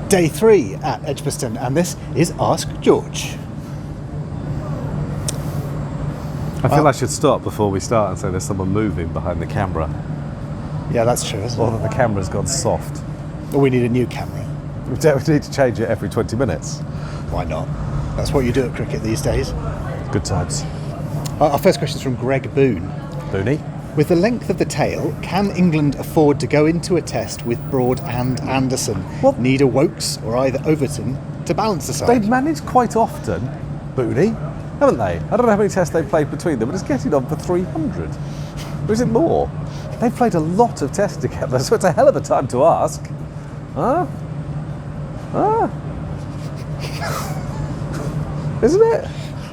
Day 3 at Edgbaston, and this is Ask George. I feel I should stop before we start and say there's someone moving behind the camera. Yeah, that's true, isn't Or it? that the camera's gone soft. Or we need a new camera. We need to change it every 20 minutes. Why not? That's what you do at cricket these days. Good times. Our first question is from Greg Boone. Booney? With the length of the tail, can England afford to go into a test with Broad and Anderson? What? Need a Wokes or either Overton to balance the side? They've managed quite often, Booney, haven't they? I don't know how many tests they've played between them, but it's getting on for 300. Or is it more? They've played a lot of tests together, so it's a hell of a time to ask. Huh? Huh? Isn't it?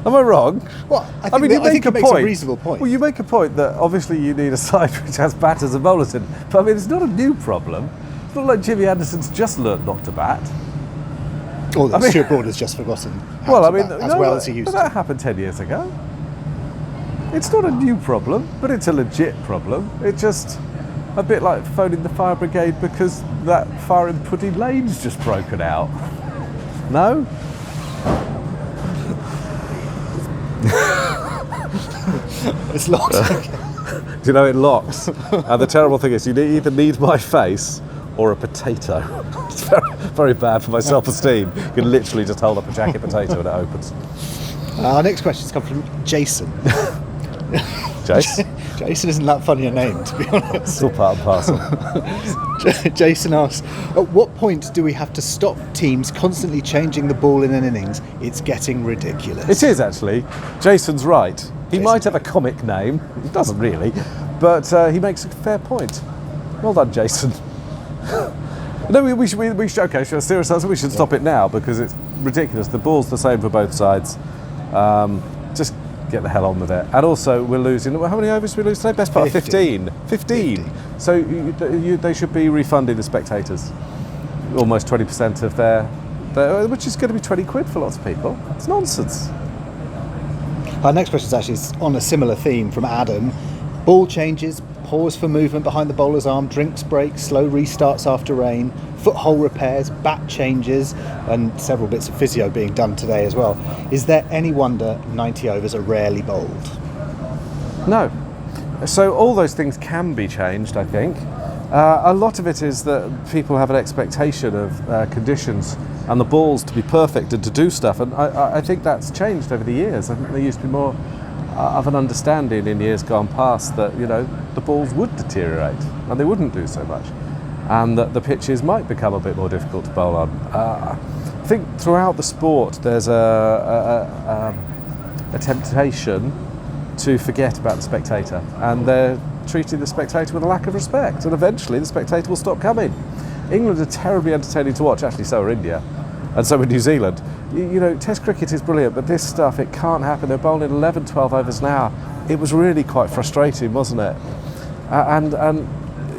Am I wrong? Well, I think it makes a reasonable point. Well, you make a point that obviously you need a side which has batters and bowlers in. But I mean, it's not a new problem. It's not like Jimmy Anderson's just learnt not to bat. Or that Stuart Broad has just forgotten how Well, to I mean, bat as well as he used but to. that happened 10 years ago. It's not a new problem, but it's a legit problem. It's just a bit like phoning the fire brigade because that fire in Putty Lane's just broken out. No? It's locked. Do you know it locks? And the terrible thing is you either need my face or a potato. It's very, very bad for my self-esteem. You can literally just hold up a jacket potato and it opens. Our next question's come from Jason. Jace? Jason isn't that funny a name, to be honest. It's all part and parcel. Jason asks, at what point do we have to stop teams constantly changing the ball in an innings? It's getting ridiculous. It is actually. Jason's right. He might have a comic name. He doesn't really. But he makes a fair point. Well done, Jason. No, we should, okay, should I serious answer? We should stop it now because it's ridiculous. The ball's the same for both sides. Just get the hell on with it. And also, we're losing. How many overs did we lose today? Best part of 15. 15. So they should be refunding the spectators almost 20% of their, which is going to be 20 quid for lots of people. It's nonsense. Our next question is actually on a similar theme from Adam. Ball changes, pause for movement behind the bowler's arm, drinks breaks, slow restarts after rain, foothole repairs, bat changes, and several bits of physio being done today as well. Is there any wonder 90 overs are rarely bowled? No. So all those things can be changed, I think. A lot of it is that people have an expectation of conditions and the balls to be perfect and to do stuff, and I think that's changed over the years. I think there used to be more of an understanding in years gone past that, you know, the balls would deteriorate and they wouldn't do so much, and that the pitches might become a bit more difficult to bowl on. I think throughout the sport there's a temptation to forget about the spectator, and they're treating the spectator with a lack of respect, and eventually the spectator will stop coming. England are terribly entertaining to watch, actually so are India, and so are New Zealand. You know, Test cricket is brilliant, but this stuff, it can't happen. They're bowling 11, 12 overs now. It was really quite frustrating, wasn't it? And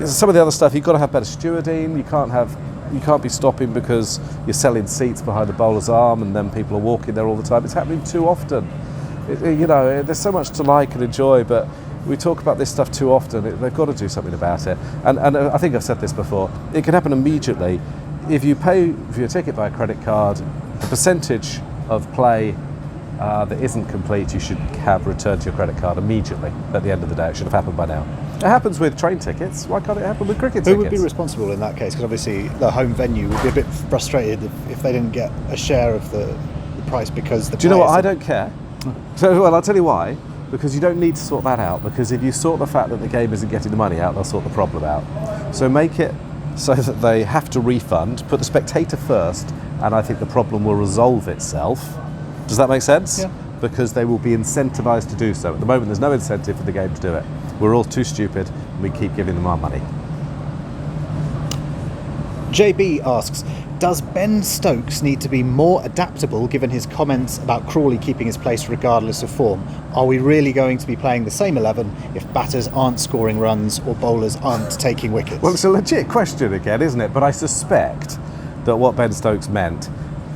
some of the other stuff, you've got to have better stewarding. You can't be stopping because you're selling seats behind the bowler's arm and then people are walking there all the time. It's happening too often. You know, there's so much to like and enjoy, but we talk about this stuff too often. They've got to do something about it. And I think I've said this before. It can happen immediately. If you pay for your ticket by a credit card, the percentage of play that isn't complete, you should have returned to your credit card immediately at the end of the day. It should have happened by now. It happens with train tickets. Why can't it happen with cricket tickets? Who would be responsible in that case? Because obviously the home venue would be a bit frustrated if they didn't get a share of the price because the. Do you know what? I don't care. So, well, I'll tell you why. Because you don't need to sort that out. Because if you sort the fact that the game isn't getting the money out, they'll sort the problem out. So make it so that they have to refund, put the spectator first, and I think the problem will resolve itself. Does that make sense? Yeah. Because they will be incentivised to do so. At the moment, there's no incentive for the game to do it. We're all too stupid, and we keep giving them our money. JB asks, does Ben Stokes need to be more adaptable given his comments about Crawley keeping his place regardless of form? Are we really going to be playing the same 11 if batters aren't scoring runs or bowlers aren't taking wickets? Well, it's a legit question again, isn't it? But I suspect that what Ben Stokes meant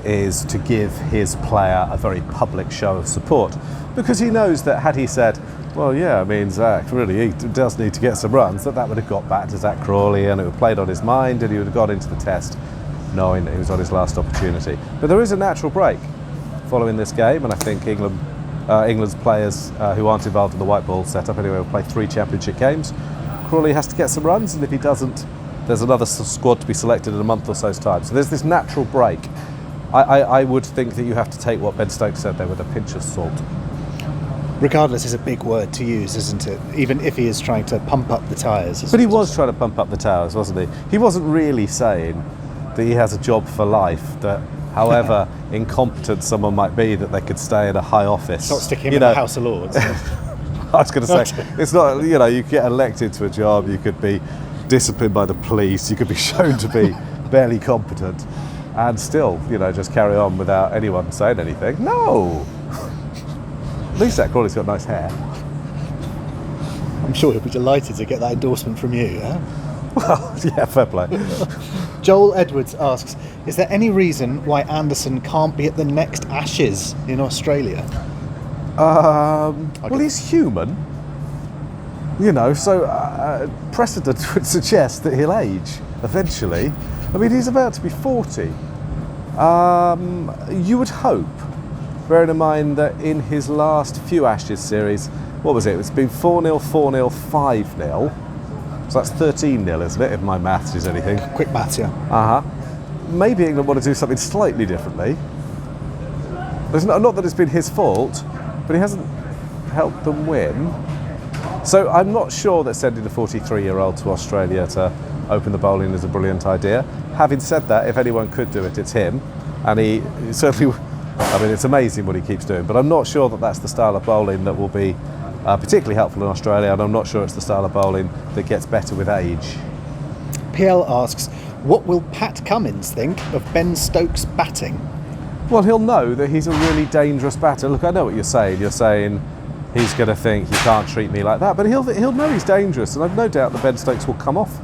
is to give his player a very public show of support, because he knows that had he said, well, yeah, I mean, Zach, really, he does need to get some runs, that would have got back to Zach Crawley and it would have played on his mind and he would have got into the test. knowing that he was on his last opportunity. But there is a natural break following this game, and I think England's players who aren't involved in the white ball setup anyway will play 3 championship games. Crawley has to get some runs, and if he doesn't, there's another squad to be selected in a month or so's time. So there's this natural break. I would think that you have to take what Ben Stokes said there with a pinch of salt. Regardless is a big word to use, isn't it? Even if he is trying to pump up the tyres. But he was trying to pump up the towers, wasn't he? He wasn't really saying that he has a job for life, that however incompetent someone might be, that they could stay in a high office. It's not sticking him in the House of Lords. I was going to say, it's not, you get elected to a job, you could be disciplined by the police, you could be shown to be barely competent, and still, just carry on without anyone saying anything. No! At least that Crawley's got nice hair. I'm sure he'll be delighted to get that endorsement from you, huh? Well, yeah, fair play. Joel Edwards asks, is there any reason why Anderson can't be at the next Ashes in Australia? Well, he's human. So precedent would suggest that he'll age eventually. I mean, he's about to be 40. You would hope, bearing in mind that in his last few Ashes series, what was it? It's been 4-0, 4-0, 5-0. So that's 13-0, isn't it, if my maths is anything? Quick maths, yeah. Uh-huh. Maybe England want to do something slightly differently. Not that it's been his fault, but he hasn't helped them win. So I'm not sure that sending a 43-year-old to Australia to open the bowling is a brilliant idea. Having said that, if anyone could do it, it's him. And he certainly, it's amazing what he keeps doing, but I'm not sure that that's the style of bowling that will be particularly helpful in Australia, and I'm not sure it's the style of bowling that gets better with age. PL asks, what will Pat Cummins think of Ben Stokes' batting? Well, he'll know that he's a really dangerous batter. Look, I know what you're saying. You're saying he's going to think, you can't treat me like that, but he'll know he's dangerous, and I've no doubt that Ben Stokes will come off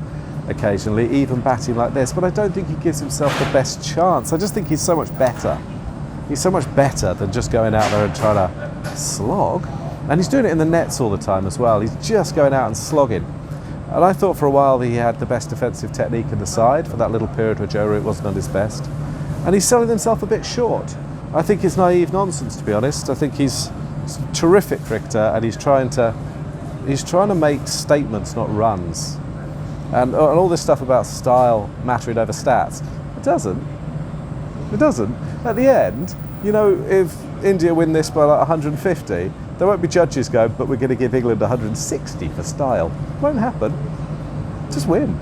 occasionally, even batting like this, but I don't think he gives himself the best chance. I just think he's so much better. He's so much better than just going out there and trying to slog. And he's doing it in the nets all the time as well. He's just going out and slogging. And I thought for a while that he had the best defensive technique in the side for that little period where Joe Root wasn't on his best. And he's selling himself a bit short. I think it's naive nonsense, to be honest. I think he's a terrific cricketer, and he's trying to make statements, not runs. And all this stuff about style mattering over stats, it doesn't. At the end, if India win this by like 150, there won't be judges going, but we're going to give England 160 for style. It won't happen. Just win.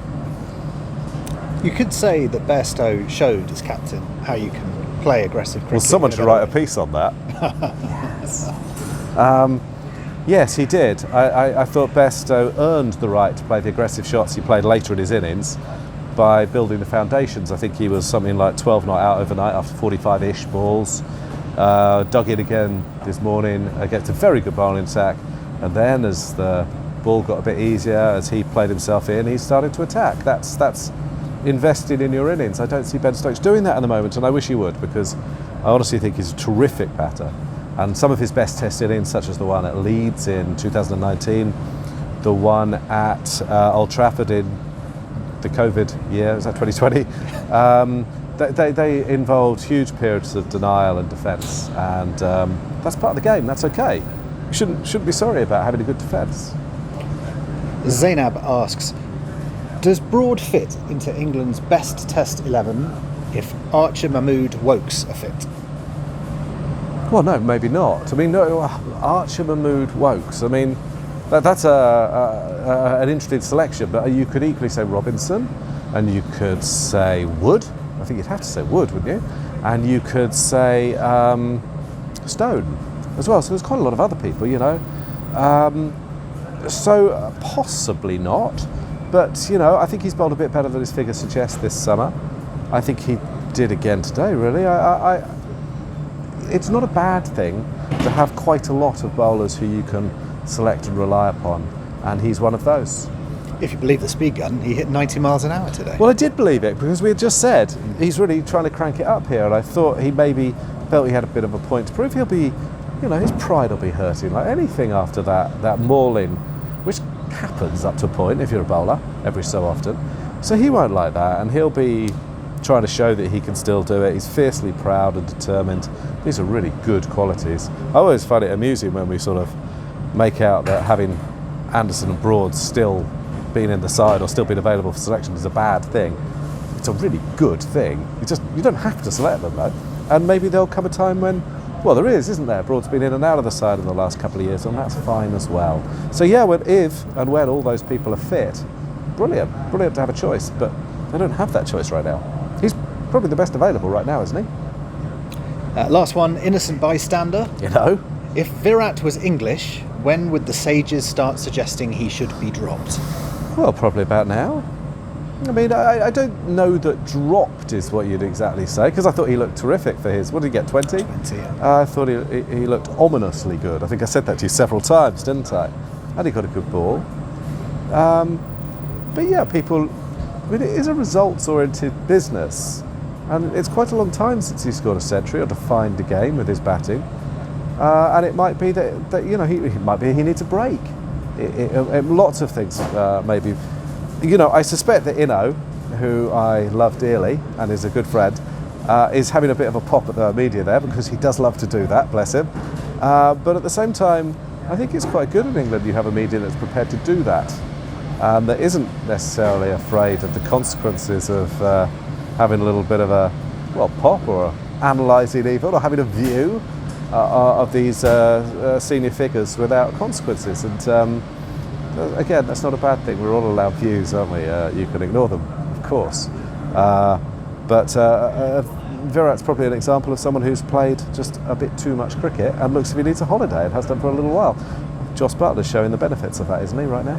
You could say that Bairstow showed as captain how you can play aggressive cricket. Well, someone should write a piece on that. Yes, he did. I thought Bairstow earned the right to play the aggressive shots he played later in his innings by building the foundations. I think he was something like 12 not out overnight after 45-ish balls. Dug in again this morning against a very good bowling attack, and then as the ball got a bit easier, as he played himself in, he started to attack. That's invested in your innings. I don't see Ben Stokes doing that at the moment, and I wish he would, because I honestly think he's a terrific batter. And some of his best test innings, such as the one at Leeds in 2019, the one at Old Trafford in the COVID year, was that 2020? They involved huge periods of denial and defence, and that's part of the game. That's okay. You shouldn't be sorry about having a good defence. Zainab asks, does Broad fit into England's best Test 11 if Archer, Mahmood, Wokes are fit? Well, no, maybe not. I mean, no, Archer, Mahmood, Wokes. I mean, that's an interesting selection, but you could equally say Robinson, and you could say Wood. I think you'd have to say Wood, wouldn't you? And you could say Stone as well. So there's quite a lot of other people, So possibly not. But, I think he's bowled a bit better than his figures suggest this summer. I think he did again today, really. It's not a bad thing to have quite a lot of bowlers who you can select and rely upon, and he's one of those. If you believe the speed gun, he hit 90 miles an hour today. Well, I did believe it, because we had just said he's really trying to crank it up here, and I thought he maybe felt he had a bit of a point to prove. He'll be, his pride will be hurting like anything after that mauling, which happens up to a point if you're a bowler every so often. So he won't like that, and he'll be trying to show that he can still do it. He's fiercely proud and determined. These are really good qualities. I always find it amusing when we sort of make out that having Anderson and Broad still being in the side or still being available for selection is a bad thing. It's a really good thing. You don't have to select them though. And maybe there'll come a time when, well, there is, isn't there? Broad's been in and out of the side in the last couple of years, and that's fine as well. So yeah, if and when all those people are fit, brilliant to have a choice, but they don't have that choice right now. He's probably the best available right now, isn't he? Last one, innocent bystander. You know? If Virat was English, when would the sages start suggesting he should be dropped? Well, probably about now. I mean, I don't know that dropped is what you'd exactly say, because I thought he looked terrific for his, what did he get, 20? 20, yeah. I thought he looked ominously good. I think I said that to you several times, didn't I? And he got a good ball. But yeah, people, I mean, it is a results-oriented business, and it's quite a long time since he scored a century or defined a game with his batting. And it might be that you know, he needs a break. Lots of things, maybe. You know, I suspect that Inno, who I love dearly and is a good friend, is having a bit of a pop at the media there because he does love to do that, bless him. But at the same time, I think it's quite good in England you have a media that's prepared to do that, that isn't necessarily afraid of the consequences of having a little bit of a, well, pop or analysing even, or having a view of these senior figures without consequences. And again, that's not a bad thing. We're all allowed views, aren't we? You can ignore them, of course. But Virat's probably an example of someone who's played just a bit too much cricket and looks as if he needs a holiday and has done for a little while. Joss Butler's showing the benefits of that, isn't he, right now?